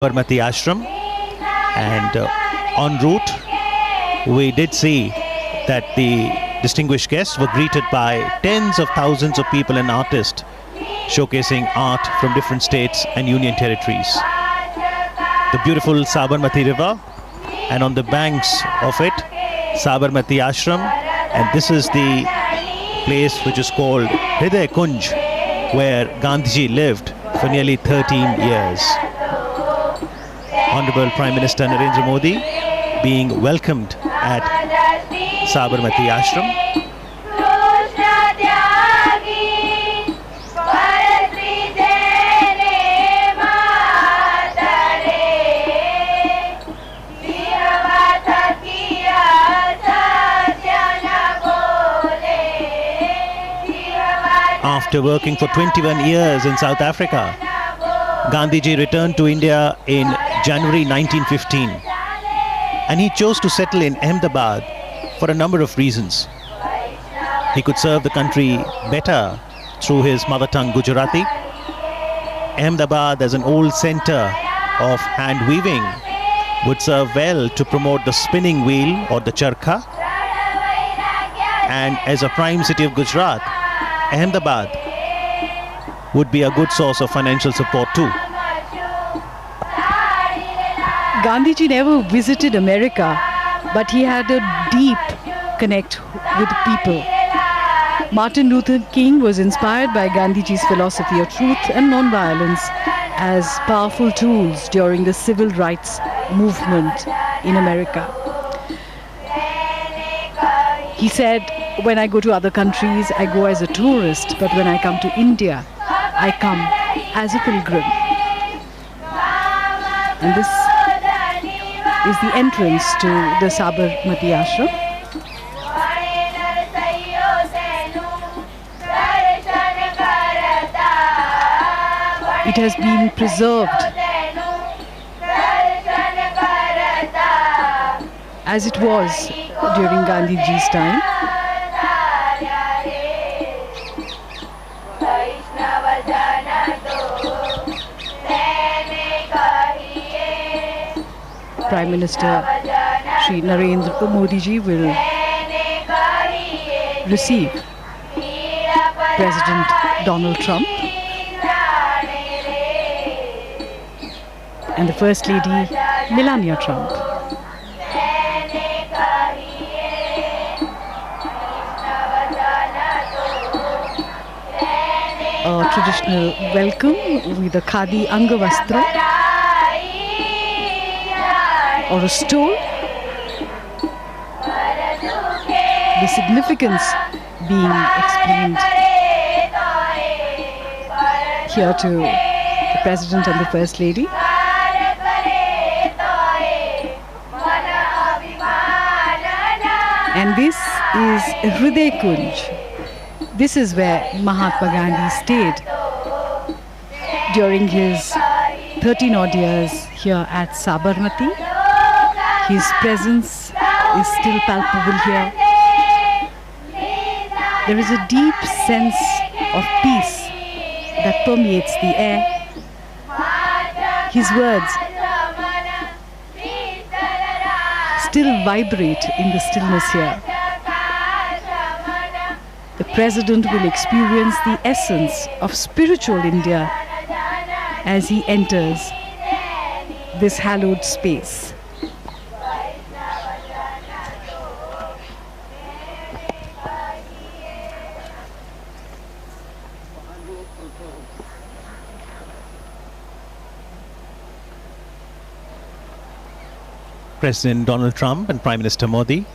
Sabarmati Ashram, and en route we did see that the distinguished guests were greeted by tens of thousands of people and artists showcasing art from different states and union territories. The beautiful Sabarmati river, and on the banks of it, Sabarmati Ashram, and this is the place which is called Hriday Kunj, where Gandhiji lived for nearly 13 years. Honorable Prime Minister Narendra Modi being welcomed at Sabarmati Ashram. After working for 21 years in South Africa, Gandhiji returned to India in January 1915, and he chose to settle in Ahmedabad for a number of reasons. He could serve the country better through his mother tongue Gujarati. Ahmedabad, as an old center of hand weaving, would serve well to promote the spinning wheel or the charkha, and as a prime city of Gujarat, Ahmedabad would be a good source of financial support too. Gandhiji never visited America, but he had a deep connect with people. Martin Luther King was inspired by Gandhiji's philosophy of truth and non-violence as powerful tools during the civil rights movement in America. He said, when I go to other countries, I go as a tourist, but when I come to India, I come as a pilgrim. And this is the entrance to the Sabarmati Ashram. It has been preserved as it was during Gandhiji's time. Prime Minister Shri Narendra Modi ji will receive President Donald Trump and the First Lady Melania Trump. A traditional welcome with a khadi angavastra or a stole. The significance being explained here to the President and the First Lady. And this is Hriday Kunj. This is where Mahatma Gandhi stayed during his 13 odd years here at Sabarmati. His presence is still palpable here. There is a deep sense of peace that permeates the air. His words still vibrate in the stillness here. The President will experience the essence of spiritual India as he enters this hallowed space. President Donald Trump and Prime Minister Modi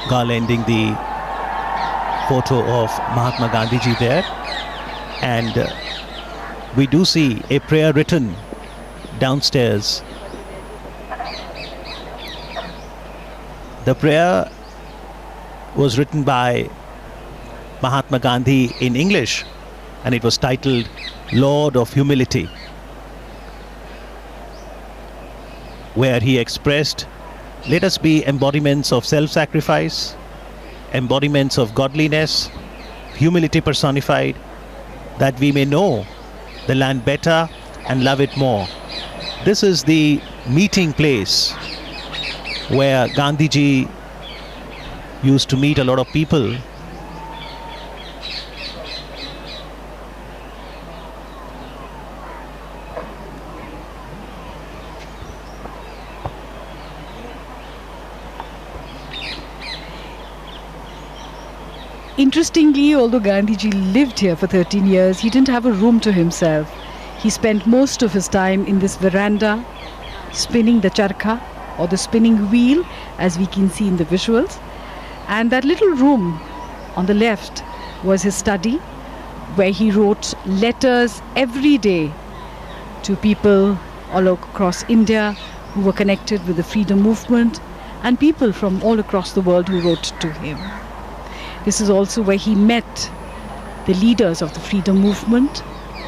garlanding the photo of Mahatma Gandhiji there, and we do see a prayer written downstairs. The prayer was written by Mahatma Gandhi in English, and it was titled Lord of Humility, where he expressed, let us be embodiments of self-sacrifice, embodiments of godliness, humility personified, that we may know the land better and love it more. This is the meeting place where Gandhiji used to meet a lot of people. Interestingly, although Gandhiji lived here for 13 years, he didn't have a room to himself. He spent most of his time in this veranda, spinning the charkha, or the spinning wheel, as we can see in the visuals. And that little room on the left was his study, where he wrote letters every day to people all across India who were connected with the freedom movement, and people from all across the world who wrote to him. This is also where he met the leaders of the freedom movement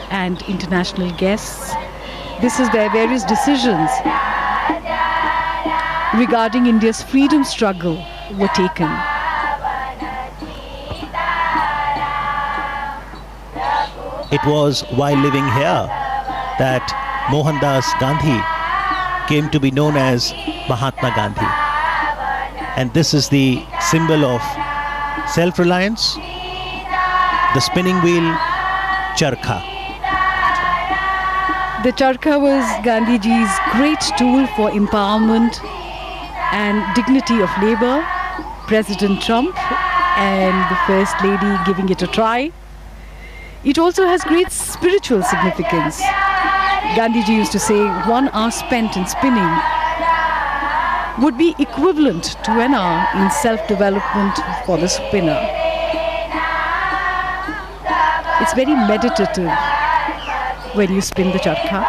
and international guests. This is where various decisions regarding India's freedom struggle were taken. It was while living here that Mohandas Gandhi came to be known as Mahatma Gandhi. And this is the symbol of self-reliance, the spinning wheel, charkha. The charkha was Gandhiji's great tool for empowerment and dignity of labor. President Trump and the First Lady giving it a try. It also has great spiritual significance. Gandhiji used to say 1 hour spent in spinning would be equivalent to an hour in self-development for the spinner. It's very meditative when you spin the charkha.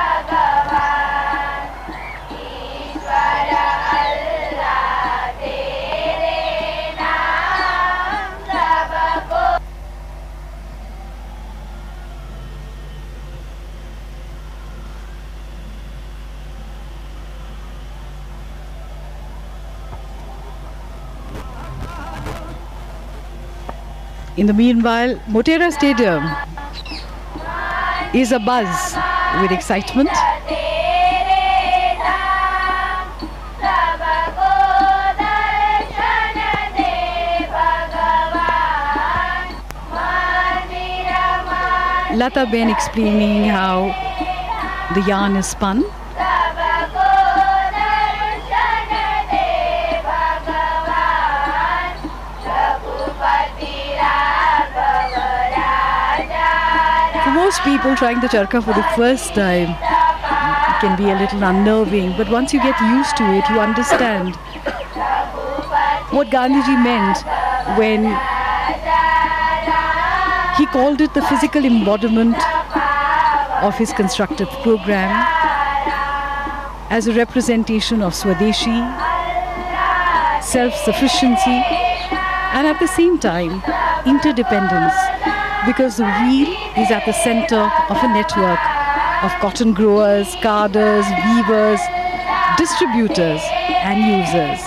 In the meanwhile, Motera Stadium is abuzz with excitement. Lata Ben explaining how the yarn is spun. For most people, trying the charkha for the first time can be a little unnerving, but once you get used to it, you understand what Gandhiji meant when he called it the physical embodiment of his constructive program as a representation of Swadeshi, self-sufficiency, and at the same time, interdependence, because the wheel is at the center of a network of cotton growers, carders, weavers, distributors, and users.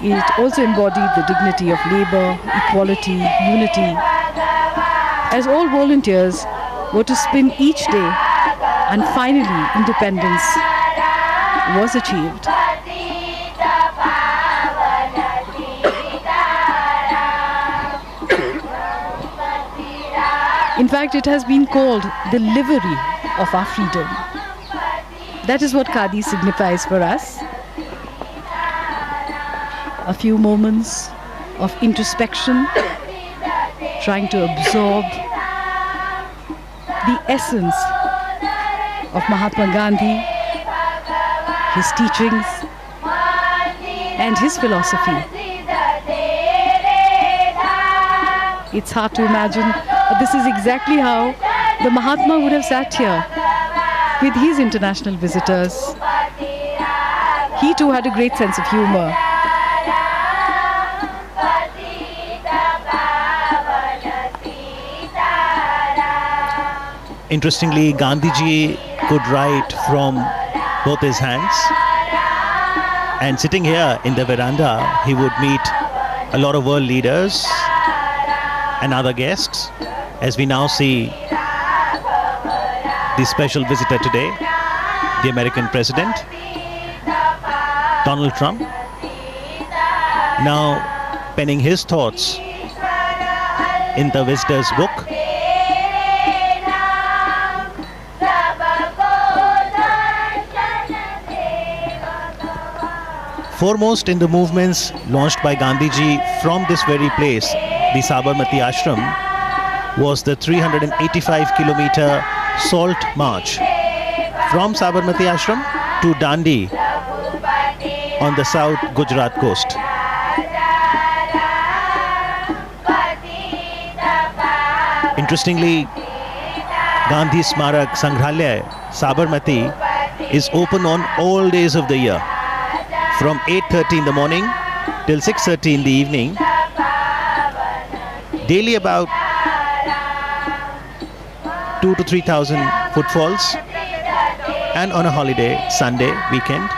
It also embodied the dignity of labor, equality, unity, as all volunteers were to spin each day, and finally independence was achieved. In fact, it has been called the livery of our freedom. That is what Khadi signifies for us. A few moments of introspection, trying to absorb the essence of Mahatma Gandhi, his teachings, and his philosophy. It's hard to imagine, but this is exactly how the Mahatma would have sat here with his international visitors. He too had a great sense of humor. Interestingly, Gandhiji could write from both his hands, and sitting here in the veranda, he would meet a lot of world leaders and other guests, as we now see the special visitor today, the American President, Donald Trump, now penning his thoughts in the visitor's book. Foremost in the movements launched by Gandhiji from this very place, the Sabarmati Ashram, was the 385-kilometer salt march from Sabarmati Ashram to Dandi on the south Gujarat coast. Interestingly, Gandhi Smarak Sangrahalaya, Sabarmati, is open on all days of the year, from 8:30 in the morning till 6:30 in the evening. Daily about 2,000 to 3,000 footfalls, and on a holiday, Sunday, weekend,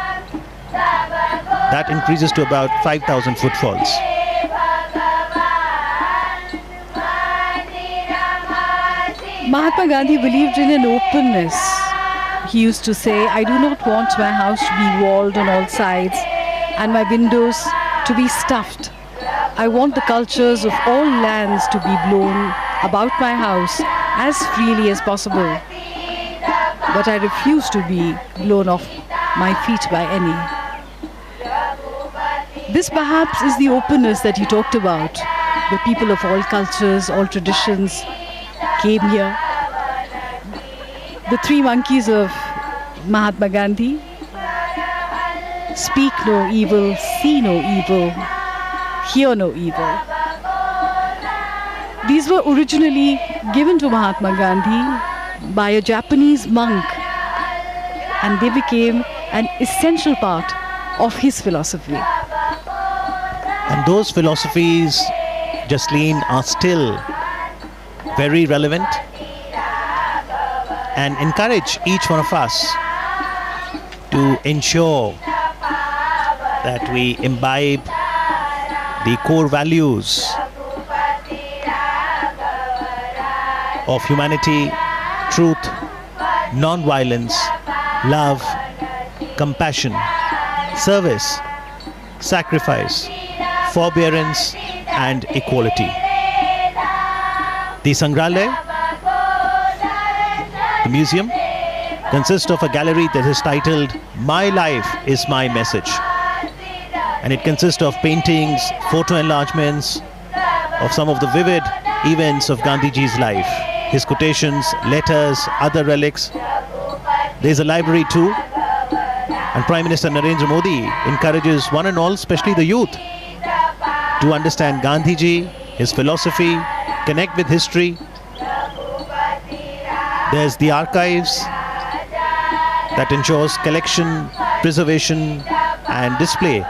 that increases to about 5,000 footfalls. Mahatma Gandhi believed in an openness. He used to say, I do not want my house to be walled on all sides and my windows to be stuffed. I want the cultures of all lands to be blown about my house as freely as possible. But I refuse to be blown off my feet by any. This perhaps is the openness that he talked about. The people of all cultures, all traditions came here. The three monkeys of Mahatma Gandhi: speak no evil, see no evil, hear no evil. These were originally given to Mahatma Gandhi by a Japanese monk, and they became an essential part of his philosophy. And those philosophies, Jasleen, are still very relevant and encourage each one of us to ensure that we imbibe the core values of humanity, truth, non-violence, love, compassion, service, sacrifice, forbearance, and equality. The Sangrahalaya, the museum, consists of a gallery that is titled My Life is My Message. And it consists of paintings, photo enlargements of some of the vivid events of Gandhiji's life, his quotations, letters, other relics. There's a library too. And Prime Minister Narendra Modi encourages one and all, especially the youth, to understand Gandhiji, his philosophy, connect with history. There's the archives that ensures collection, preservation, and display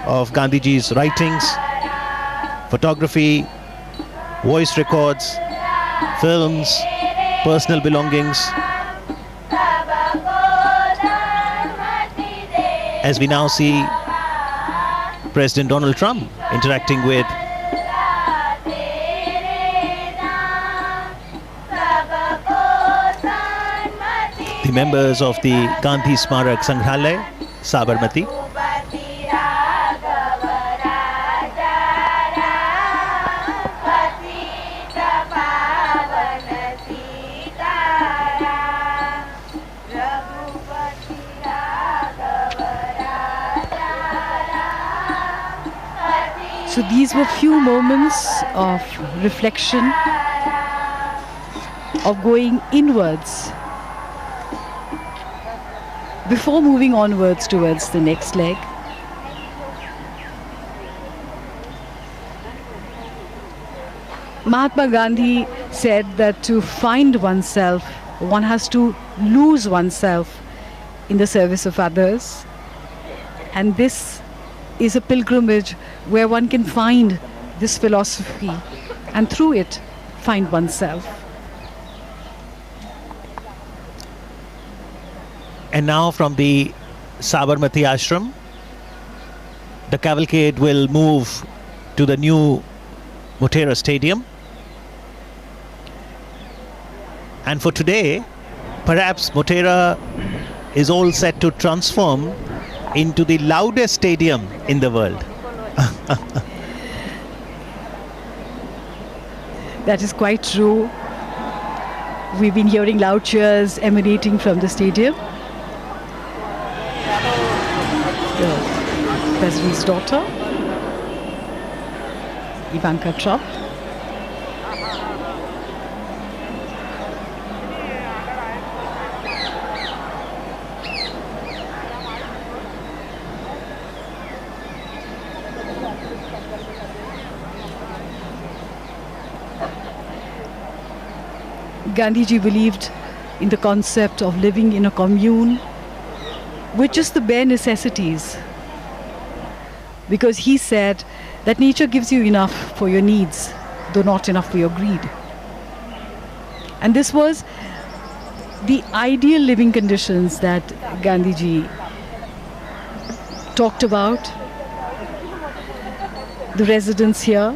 of Gandhiji's writings, photography, voice records, films, personal belongings. As we now see President Donald Trump interacting with the members of the Gandhi Smarak Sangrahalaya, Sabarmati. So these were few moments of reflection, of going inwards before moving onwards towards the next leg. Mahatma Gandhi said that to find oneself, one has to lose oneself in the service of others. And this is a pilgrimage where one can find this philosophy and through it find oneself. And now from the Sabarmati Ashram, the cavalcade will move to the new Motera Stadium. And for today, perhaps Motera is all set to transform into the loudest stadium in the world. That is quite true. We've been hearing loud cheers emanating from the stadium. The President's daughter, Ivanka Trump. Gandhiji believed in the concept of living in a commune with just the bare necessities, because he said that nature gives you enough for your needs, though not enough for your greed. And this was the ideal living conditions that Gandhiji talked about. The residents here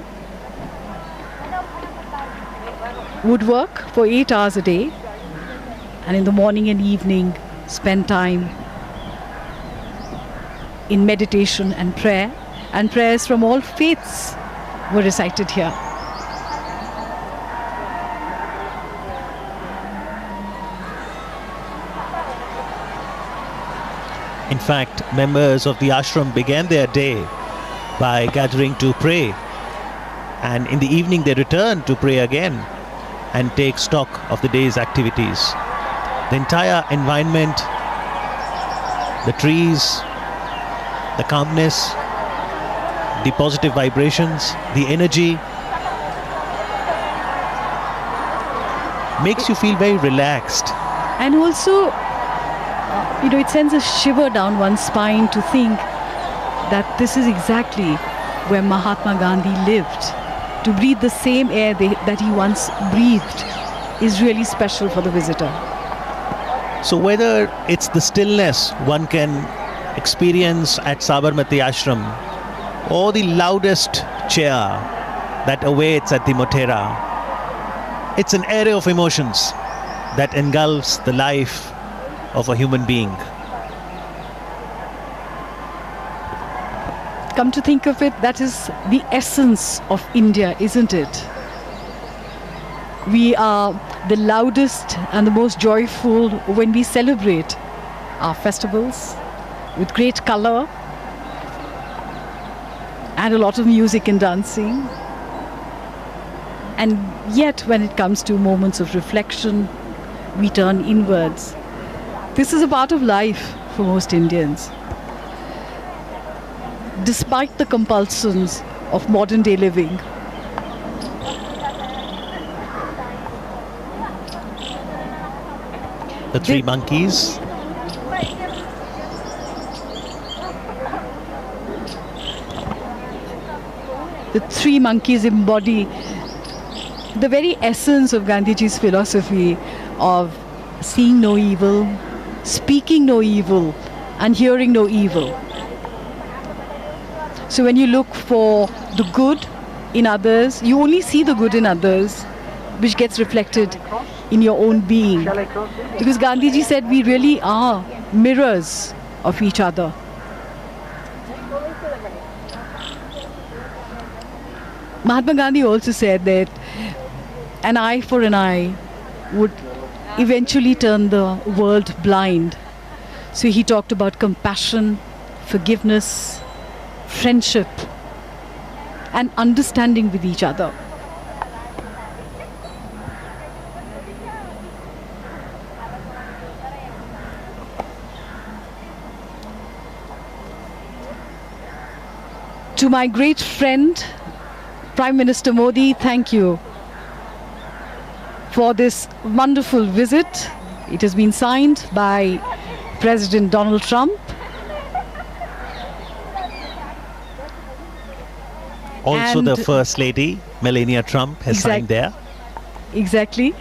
would work for 8 hours a day, and in the morning and evening spend time in meditation and prayer, and prayers from all faiths were recited here. In fact, members of the ashram began their day by gathering to pray, and in the evening they returned to pray again and take stock of the day's activities. The entire environment, the trees, the calmness, the positive vibrations, the energy makes you feel very relaxed. And also, it sends a shiver down one's spine to think that this is exactly where Mahatma Gandhi lived. To breathe the same air that he once breathed is really special for the visitor. So whether it's the stillness one can experience at Sabarmati Ashram, or the loudest cheer that awaits at the Motera, it's an array of emotions that engulfs the life of a human being. Come to think of it, that is the essence of India, isn't it? We are the loudest and the most joyful when we celebrate our festivals with great color and a lot of music and dancing. And yet, when it comes to moments of reflection, we turn inwards. This is a part of life for most Indians. Despite the compulsions of modern day living. The three monkeys. The three monkeys embody the very essence of Gandhiji's philosophy of seeing no evil, speaking no evil, and hearing no evil. So when you look for the good in others, you only see the good in others, which gets reflected in your own being. Because Gandhiji said we really are mirrors of each other. Mahatma Gandhi also said that an eye for an eye would eventually turn the world blind. So he talked about compassion, forgiveness, friendship, and understanding with each other. To my great friend, Prime Minister Modi, thank you for this wonderful visit. It has been signed by President Donald Trump. Also, the First Lady Melania Trump has signed there. Exactly.